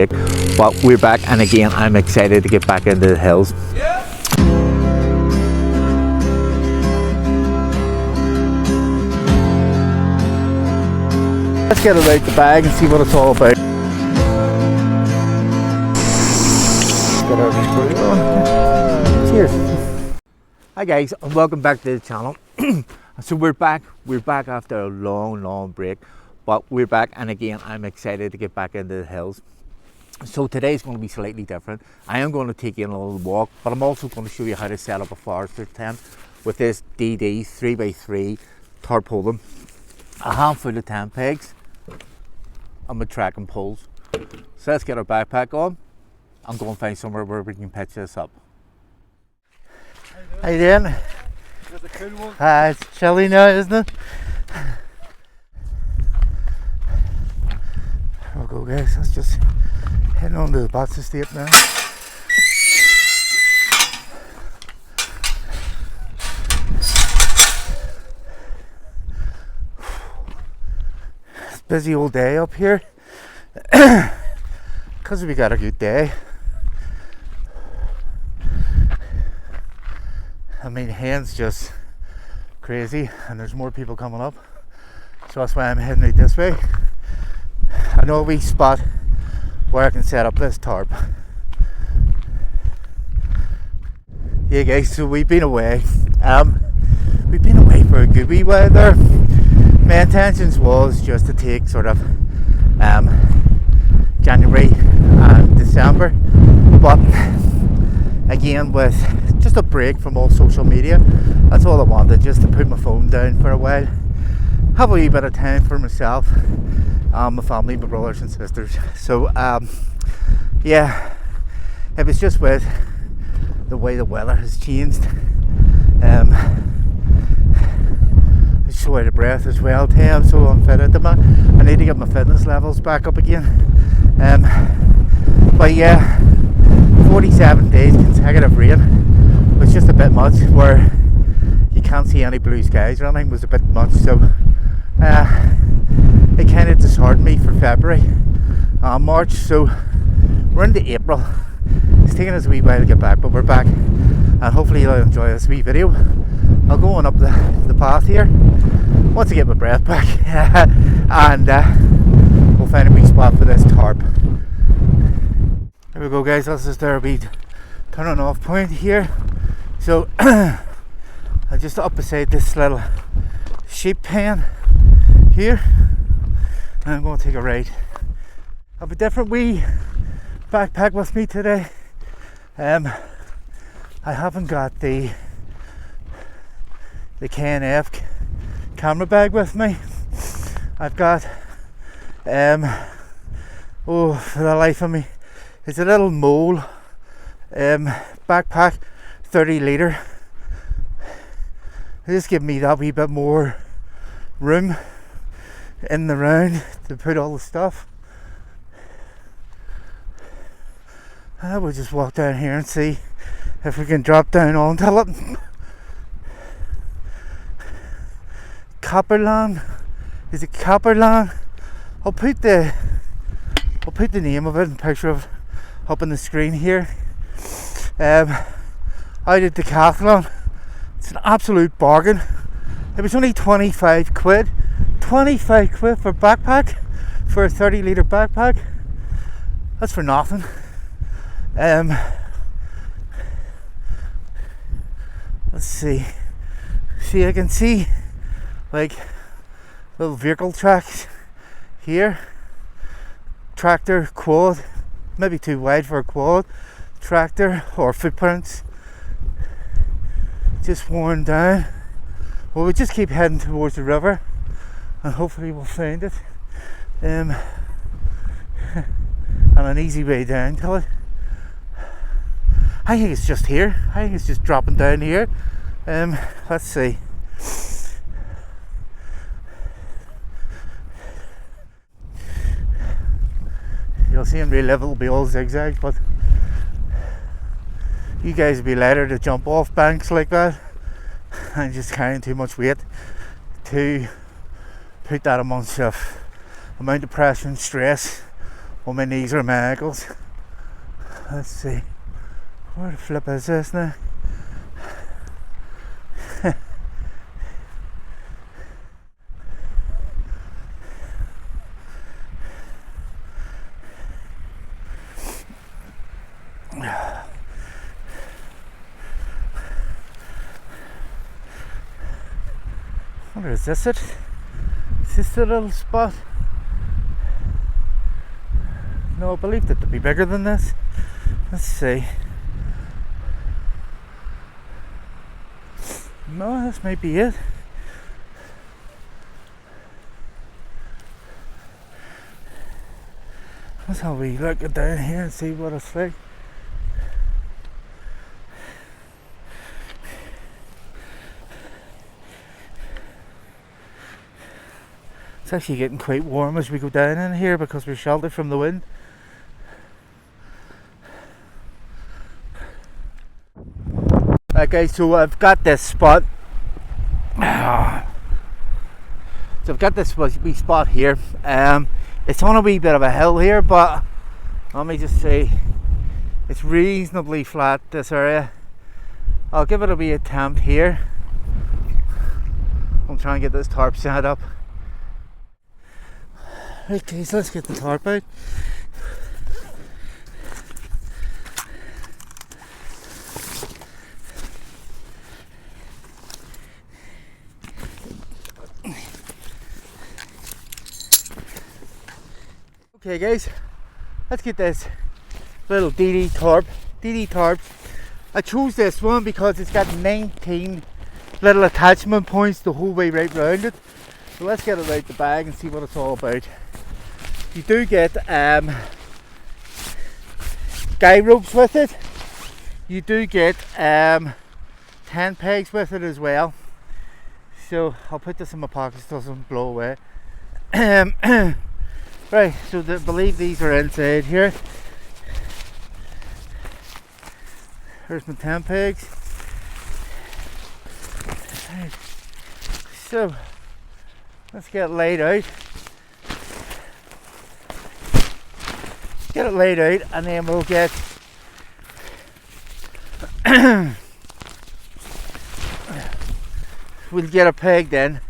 But we're back, and again I'm excited to get back into the hills. Let's get it out the bag and see what it's all about. Cheers. Hi guys, and welcome back to the channel. So we're back after a long break, but we're back, and again I'm excited to get back into the hills. So today's going to be slightly different. I am going to take you on a little walk, but I'm also going to show you how to set up a forester tent with this DD 3x3 tarpaulin, a handful of tent pegs, and my trekking poles. So let's get our backpack on and go and find somewhere where we can pitch this up. How you doing? That's a cool one. It's chilly now, isn't it? There we go guys, let's just heading on to the Bats estate now. It's a busy all day up here because we got a good day. I mean, hands just crazy, and there's more people coming up, so that's why I'm heading out this way. I know a wee spot where I can set up this tarp. Yeah guys, so we've been away for a good wee while there. My intentions was just to take sort of January and December, but again with just a break from all social media, that's all I wanted, just to put my phone down for a while, have a wee bit of time for myself, my family, my brothers and sisters. So yeah, it was just with the way the weather has changed, it's so out of breath as well today. I'm so unfit at the moment. I need to get my fitness levels back up again. But yeah, 47 days consecutive rain was just a bit much, where you can't see any blue skies or anything, was a bit much. So it kind of disheartened me for February and March. So we're into April. It's taken us a wee while to get back, but we're back, and hopefully you'll enjoy this wee video. I'll go on up the path here once I get my breath back and we'll find a wee spot for this tarp. There we go guys, that's just our wee turning off point here. So I'm just up beside this little sheep pen here, and I'm going to take a ride. I have a different wee backpack with me today. I haven't got the K&F camera bag with me. I've got oh, for the life of me, it's a little mole backpack, 30 litre. Just give me that wee bit more room in the round to put all the stuff. I will just walk down here and see if we can drop down onto it. Copperland, is it Copperland? I'll put the name of it and picture of it up on the screen here. I did Decathlon. It's an absolute bargain. It was only 25 quid. 25 quid for a backpack, for a 30 litre backpack. That's for nothing. Let's see. See, I can see like little vehicle tracks here. Tractor, quad, maybe too wide for a quad. Tractor or footprints just worn down. Well, we just keep heading towards the river and hopefully we'll find it, and an easy way down to it. I think it's just here. I think it's just dropping down here. Let's see. You'll see in real life it'll be all zigzags, but you guys would be lighter to jump off banks like that and just carrying too much weight to put that amount of pressure and stress Oh, my knees are my ankles. Let's see. Where the flip is this now? Where is this it? Is this the little spot? No, I believed it to be bigger than this. Let's see. No, this might be it. Let's have a wee look down here and see what it's like. It's actually getting quite warm as we go down in here because we're sheltered from the wind. Okay, so I've got this spot. So I've got this wee spot here. It's on a wee bit of a hill here, but let me just say it's reasonably flat, this area. I'll give it a wee attempt here. I'll try and get this tarp set up. Right guys, let's get the tarp out. Okay guys, let's get this little DD tarp. I chose this one because it's got 19 little attachment points the whole way right round it. So let's get it out the bag and see what it's all about. You do get guy ropes with it. You do get 10 pegs with it as well. So I'll put this in my pocket so it doesn't blow away. Right, so I believe these are inside here. Here's my 10 pegs. Right. So let's get it laid out. Get it laid out and then we'll get we'll get a peg then.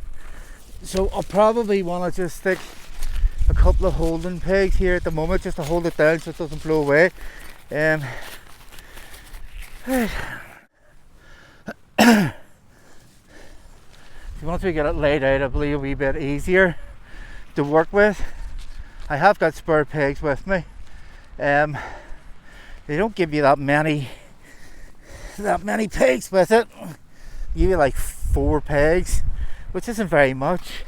So I'll probably want to just stick a couple of holding pegs here at the moment just to hold it down so it doesn't blow away. Once we get it laid out, I believe it'll be a bit easier to work with. I have got spare pegs with me. They don't give you that many pegs with it. They give you like 4 pegs, which isn't very much.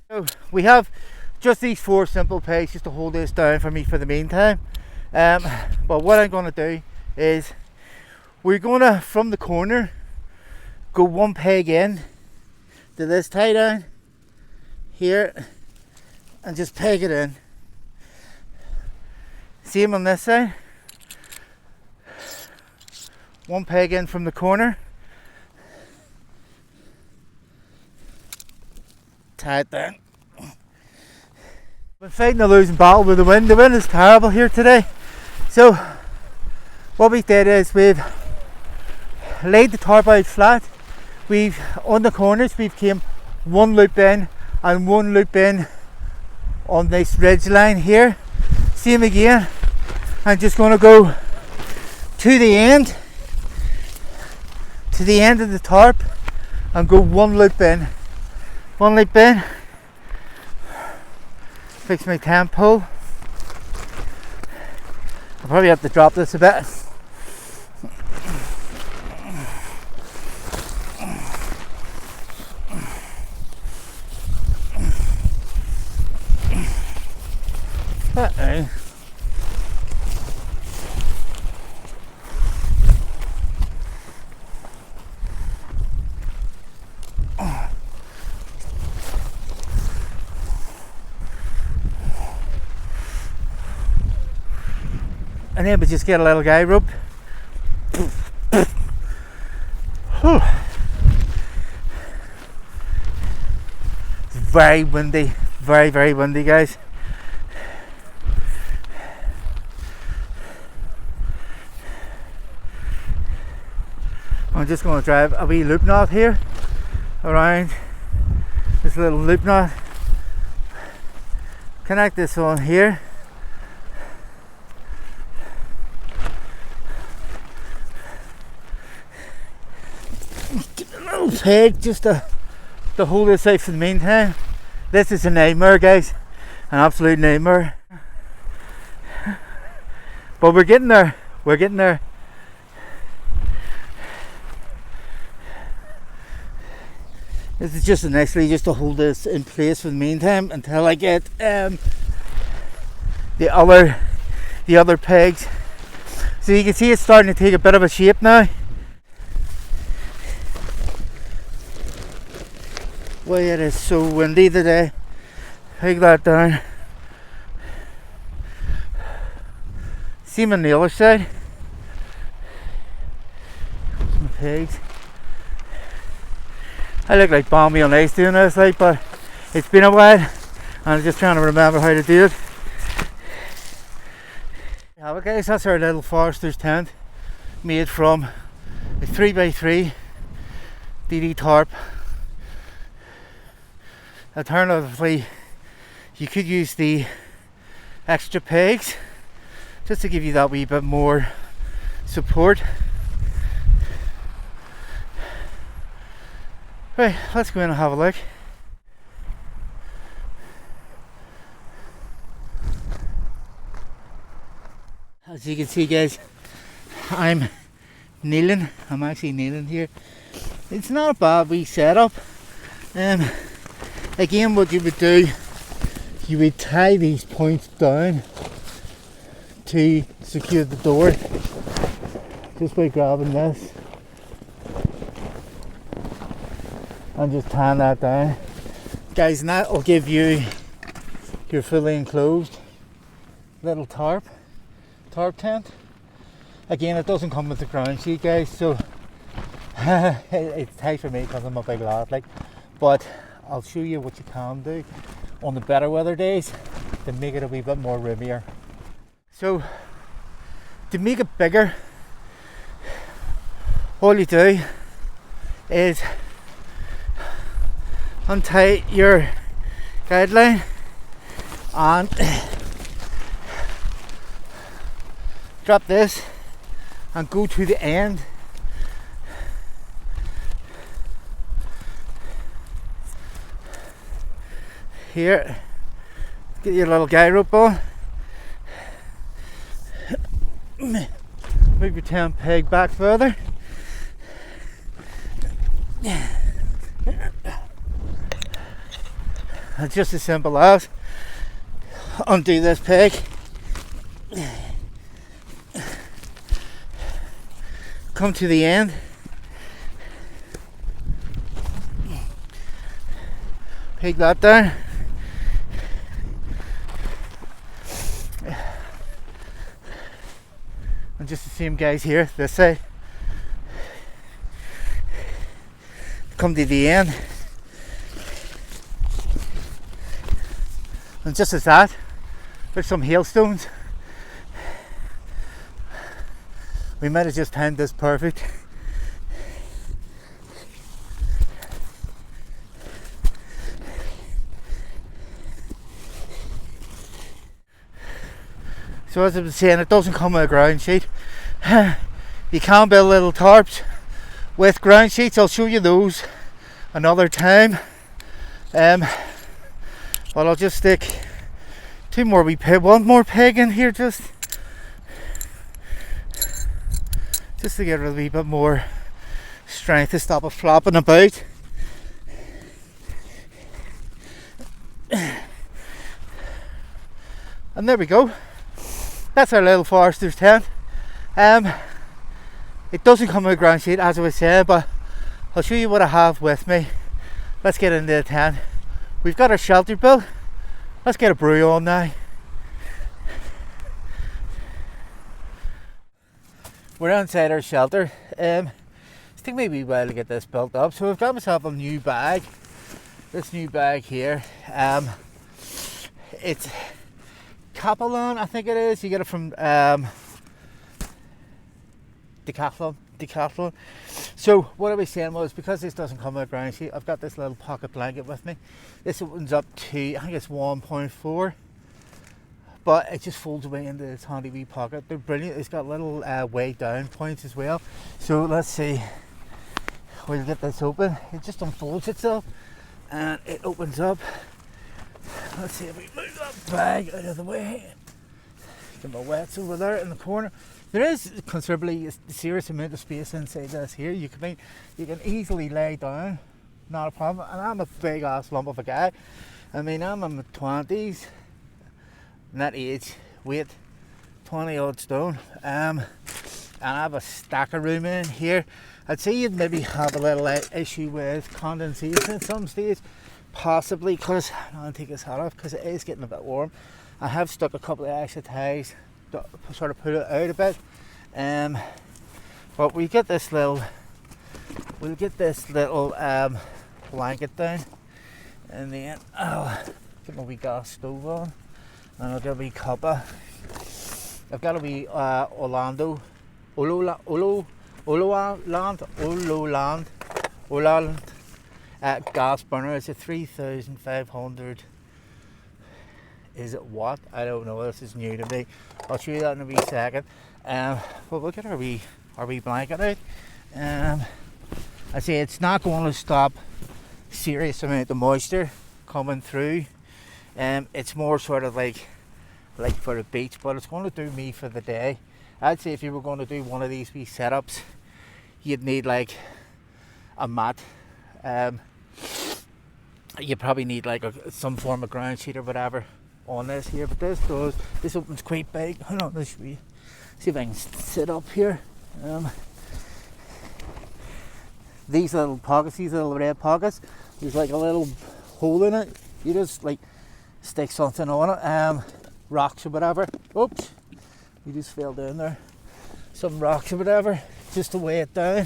So we have just these 4 simple pegs just to hold this down for me for the meantime. But what I'm going to do is we're going to, from the corner, go 1 peg in to this tie down here and just peg it in. Same on this side. 1 peg in from the corner. Tie it down. Been fighting a losing battle with the wind. The wind is terrible here today. So what we did is we've laid the tarp out flat. We've on the corners we've came 1 loop in and 1 loop in on this ridge line here. Same again. I'm just going to go to the end of the tarp and go 1 loop in. 1 loop in. Fix my 10 pull. I'll probably have to drop this a bit. And then we just get a little guy rope Whew. It's very windy, very windy, guys. I'm just going to drive a wee loop knot here around this little loop knot. Connect this on here. Get a little peg just to hold this out for the meantime. This is a nightmare, guys, an absolute nightmare. But we're getting there. We're getting there. This is just nicely just to hold this in place for the meantime until I get the other pegs. So you can see it's starting to take a bit of a shape now. Well, it is so windy today. Peg that down. Same on the other side. Some pegs. I look like Bombi on ice doing this, like, but it's been a while and I'm just trying to remember how to do it. Yeah, guys, that's our little forester's tent made from a 3x3 DD tarp. Alternatively, you could use the extra pegs just to give you that wee bit more support. Right, let's go in and have a look. As you can see, guys, I'm kneeling. I'm actually kneeling here. It's not a bad wee setup. Again, what you would do, you would tie these points down to secure the door just by grabbing this and just tying that down, guys, and that will give you your fully enclosed little tarp tent. Again, it doesn't come with the ground sheet, guys, so it's tight for me because I'm a big lad, like, but I'll show you what you can do on the better weather days to make it a wee bit more roomier. So to make it bigger, all you do is untie your guideline and drop this and go to the end. Here, get your little guy rope on. Move your tent peg back further. It's just as simple as undo this peg, come to the end, peg that down, and just the same, guys, here this side, come to the end. And just as that, there's some hailstones. We might have just timed this perfect. So as I was saying, it doesn't come with a ground sheet. You can build little tarps with ground sheets. I'll show you those another time. But I'll just stick one more peg in here just to get a wee bit more strength to stop it flopping about. And there we go. That's our little forester's tent. It doesn't come with a ground sheet, as I was saying, but I'll show you what I have with me. Let's get into the tent. We've got our shelter built. Let's get a brew on now. We're outside our shelter. It's took me a wee while to get this built up. So I've got myself a new bag. This new bag here. It's Odoland, I think it is. You get it from Decathlon. So what I was saying was, because this doesn't come with a ground sheet, I've got this little pocket blanket with me. This opens up to, I think it's 1.4, but it just folds away into this handy wee pocket. They're brilliant. It's got little way down points as well. So let's see, we'll get this open. It just unfolds itself and it opens up. Let's see if we move that bag out of the way. Get my wets over there in the corner. There is considerably a serious amount of space inside this here. You can easily lay down, not a problem. And I'm a big ass lump of a guy. I mean, I'm in my 20s, and that age, weight 20 odd stone. And I have a stack of room in here. I'd say you'd maybe have a little issue with condensation at some stage, possibly, because I'm going to take this hat off because it is getting a bit warm. I have stuck a couple of extra ties to sort of put it out a bit, but we'll get this little blanket down, and then I'll get my wee gas stove on, and I'll get a wee cuppa. I've got a wee Odoland gas burner. It's a 3,500. Is it what? I don't know. This is new to me. I'll show you that in a wee second. But we'll get our wee blanket out. I say it's not going to stop serious amount of moisture coming through. It's more sort of like for the beach, but it's going to do me for the day. I'd say if you were going to do one of these wee setups, you'd need like a mat. You probably need like some form of ground sheet or whatever on this here, but this opens quite big. Hold on, let's see if I can sit up here. These little pockets, these little red pockets, there's like a little hole in it. You just like stick something on it, rocks or whatever. Oops, you just fell down there. Some rocks or whatever, just to weigh it down.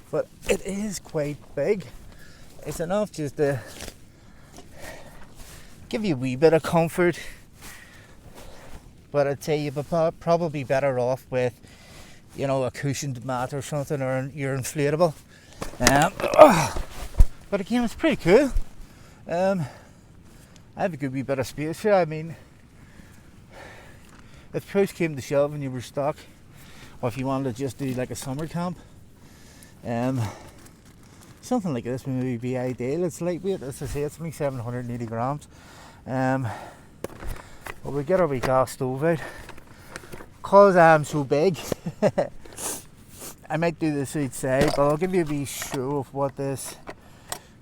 But it is quite big. It's enough just to give you a wee bit of comfort, but I'd say you'd be probably better off with, you know, a cushioned mat or something, or your inflatable. But again, it's pretty cool. I have a good wee bit of space here. I mean, if push came to shove and you were stuck, or if you wanted to just do like a summer camp, something like this would maybe be ideal. It's lightweight, as I say, it's only 780 grams. But we'll get our wee gas stove out. Because I'm so big, I might do this outside, but I'll give you a wee show of what this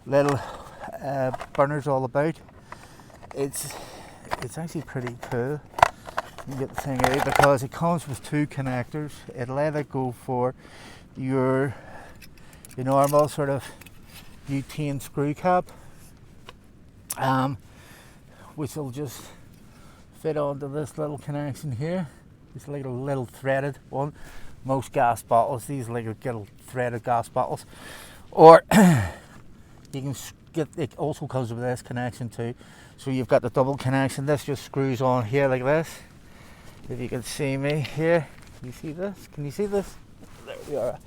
little burner's all about. It's actually pretty cool. You get the thing out because it comes with two connectors. It'll either go for your normal sort of butane screw cap, which will just fit onto this little connection here. It's like a little threaded one. Most gas bottles, these are like little threaded gas bottles. Or you can get, it also comes with this connection too. So you've got the double connection. This just screws on here like this. If you can see me here, can you see this? Can you see this? There we are.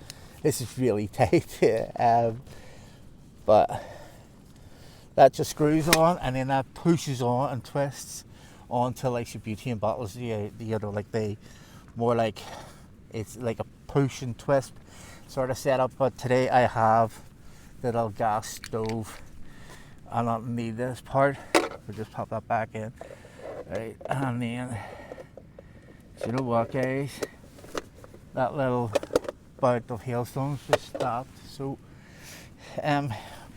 This is really tight, but that just screws on, and then that pushes on and twists onto like your butane bottles. Like they more like it's like a push and twist sort of setup. But today I have the little gas stove. I don't need this part. We'll just pop that back in, right? And then, so you know what, guys? That little bout of hailstones just stopped, so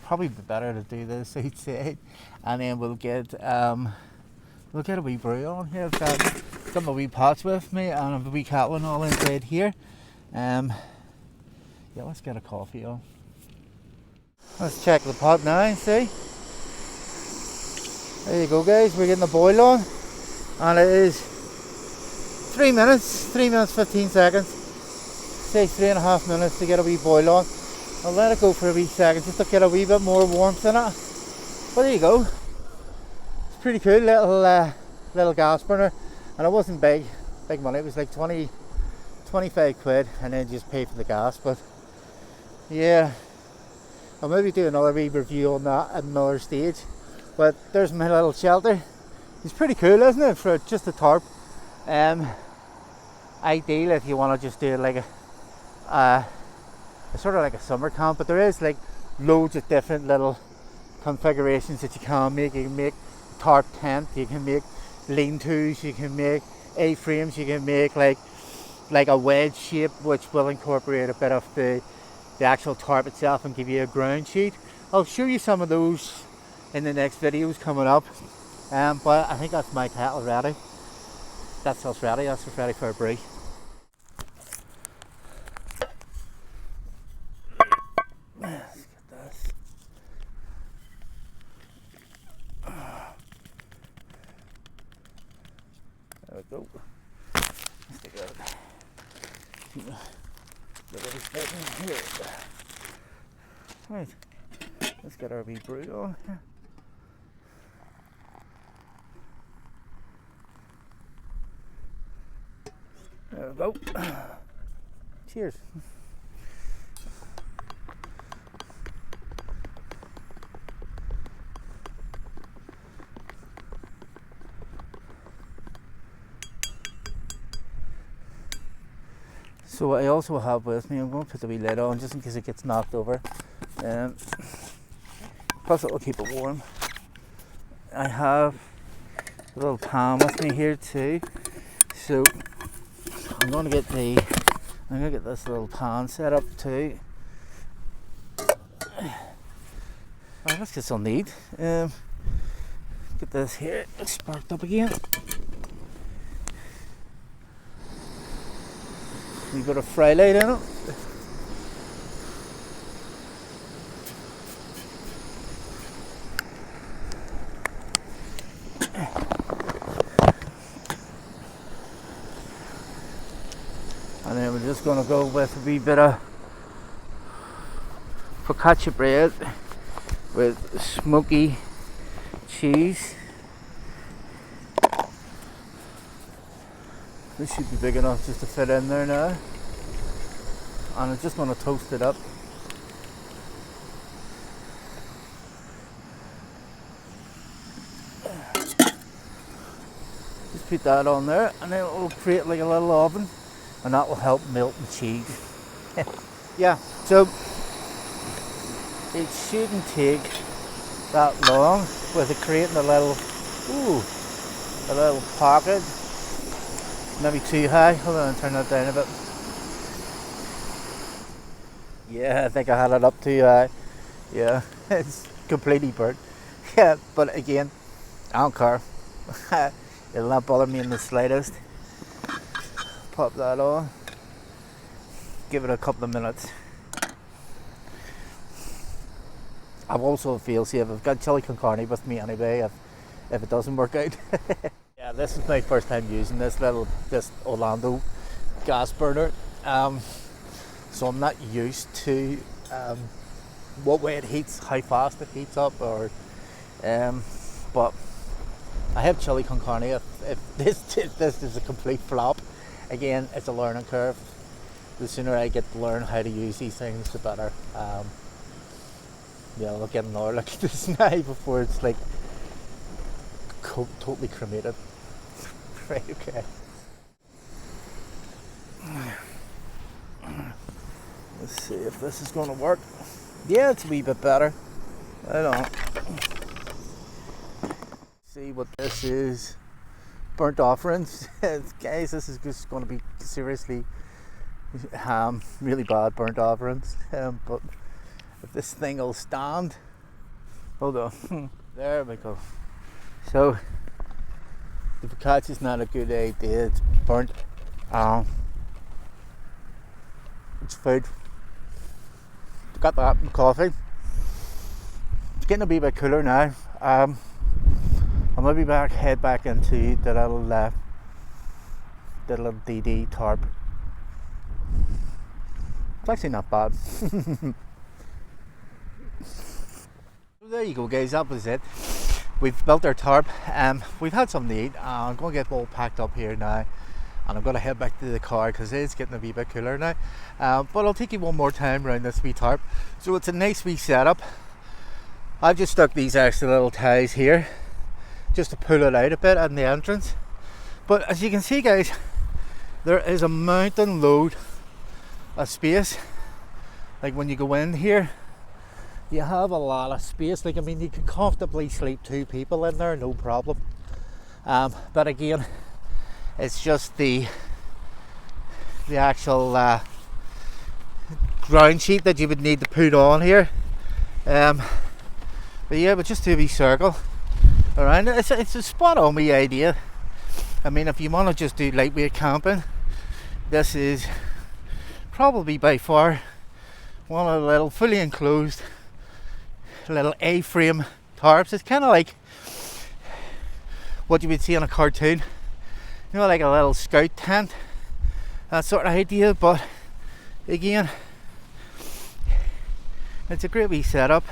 probably be better to do this outside, and then we'll get a wee brew on here. I've got my wee pots with me, and I've a wee kettle and all inside here. Yeah, let's get a coffee on. Let's check the pot now, see? There you go, guys, we're getting the boil on, and it is 3 minutes 15 seconds. say 3.5 minutes to get a wee boil on. I'll let it go for a wee second just to get a wee bit more warmth in it. But there you go. It's pretty cool little gas burner, and it wasn't big money. It was like 25 quid, and then just pay for the gas. But yeah, I'll maybe do another wee review on that at another stage. But there's my little shelter. It's pretty cool, isn't it, for just a tarp? Ideal if you want to just do like a sort of like a summer camp, but there is like loads of different little configurations that you can make. You can make tarp tent, you can make lean-tos, you can make A-frames, you can make like a wedge shape which will incorporate a bit of the actual tarp itself and give you a ground sheet. I'll show you some of those in the next videos coming up. But I think that's my kettle ready. That's us ready. That's us ready for a break. Let's get this. There we go. Let's take it out. Here. Right. Let's get our wee brew on here. There we go. Cheers. So what I also have with me, I'm going to put the wee lid on just in case it gets knocked over. Plus it will keep it warm. I have a little pan with me here too. So I'm going to get this little pan set up too. Right, let's get some neat. Get this here sparked up again. We've got a fry light in it. And then we're just going to go with a wee bit of focaccia bread with smoky cheese. This should be big enough just to fit in there now. And I'm just going to toast it up. Just put that on there, and then it will create like a little oven, and that will help melt the cheese. Yeah, so it shouldn't take that long with it creating a little pocket. Maybe too high. Hold on, turn that down a bit. Yeah, I think I had it up too high. Yeah, it's completely burnt. Yeah, but again, I don't care. It'll not bother me in the slightest. Pop that on. Give it a couple of minutes. I've also feel safe. I've got chili con carne with me anyway if it doesn't work out. Yeah, this is my first time using this Odoland gas burner, so I'm not used to what way it heats, how fast it heats up, or but I have chili con carne. If this is a complete flop, again, it's a learning curve. The sooner I get to learn how to use these things, the better. Yeah, I'll get another look at this now before it's like totally cremated. Right, okay. Let's see if this is going to work. Yeah, it's a wee bit better. I don't see what this is. Burnt offerings. Guys, this is just going to be seriously really bad burnt offerings. But if this thing will stand. Hold on. There we go. So the focaccia is not a good idea. It's burnt. It's food. Got that in coffee. It's getting a wee bit cooler now. I'll maybe head back into the little DD tarp. It's actually not bad. So there you go, guys. That was it. We've built our tarp. We've had something to eat. I'm going to get all packed up here now, and I'm going to head back to the car because it is getting a wee bit cooler now. But I'll take you one more time around this wee tarp. So it's a nice wee setup. I've just stuck these extra little ties here just to pull it out a bit at the entrance. But as you can see, guys, there is a mountain load of space. Like when you go in here, you have a lot of space. Like, I mean, you can comfortably sleep 2 people in there, no problem. But again, it's just the actual ground sheet that you would need to put on here. But yeah, but just to be circle around it, it's a spot on wee idea. I mean, if you want to just do lightweight camping, this is probably by far one of the little fully enclosed little A-frame tarps. It's kind of like what you would see on a cartoon, you know, like a little scout tent, that sort of idea. But again, it's a great wee setup,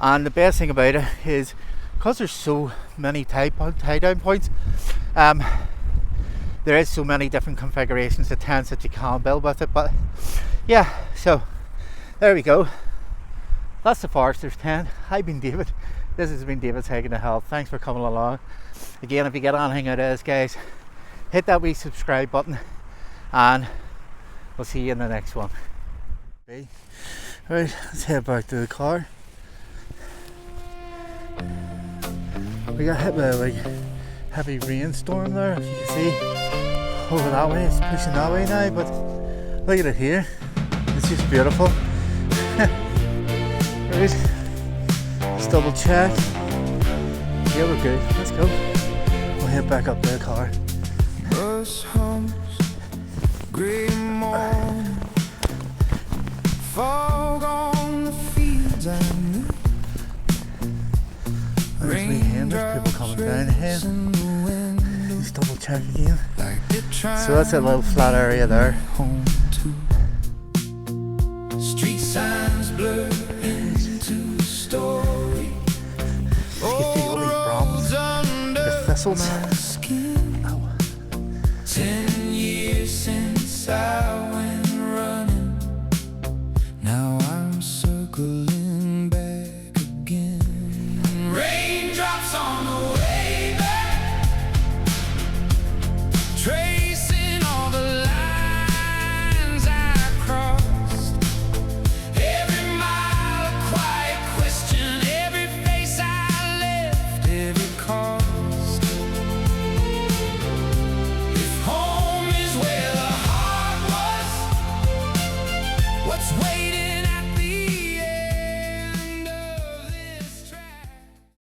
and the best thing about it is because there's so many tie down points, there is so many different configurations of tents that you can build with it. But yeah, so there we go. That's the Forester's tent. I've been David. This has been David's Hiking to Health. Thanks for coming along. Again, if you get anything out of this, guys, hit that wee subscribe button, and we'll see you in the next one. Okay. Right, let's head back to the car. We got hit by a like heavy rainstorm there, if you can see. Over that way, it's pushing that way now, but look at it here. It's just beautiful. Right, let's double check. Yeah, we're good. Let's go. We'll head back up to the car. Bus hums, grey morning, fog on the fields and there's me hand, there's people coming down ahead. Just double check again. So that's a little flat area there. Street signs blur into story. You can see all these brambles, the thistles. 10 years since I went running. Now I'm circling back again. Raindrops on the way back, tracing all the lines I crossed. Every mile a quiet question, every face I left, every cost. If home is where the heart was, what's waiting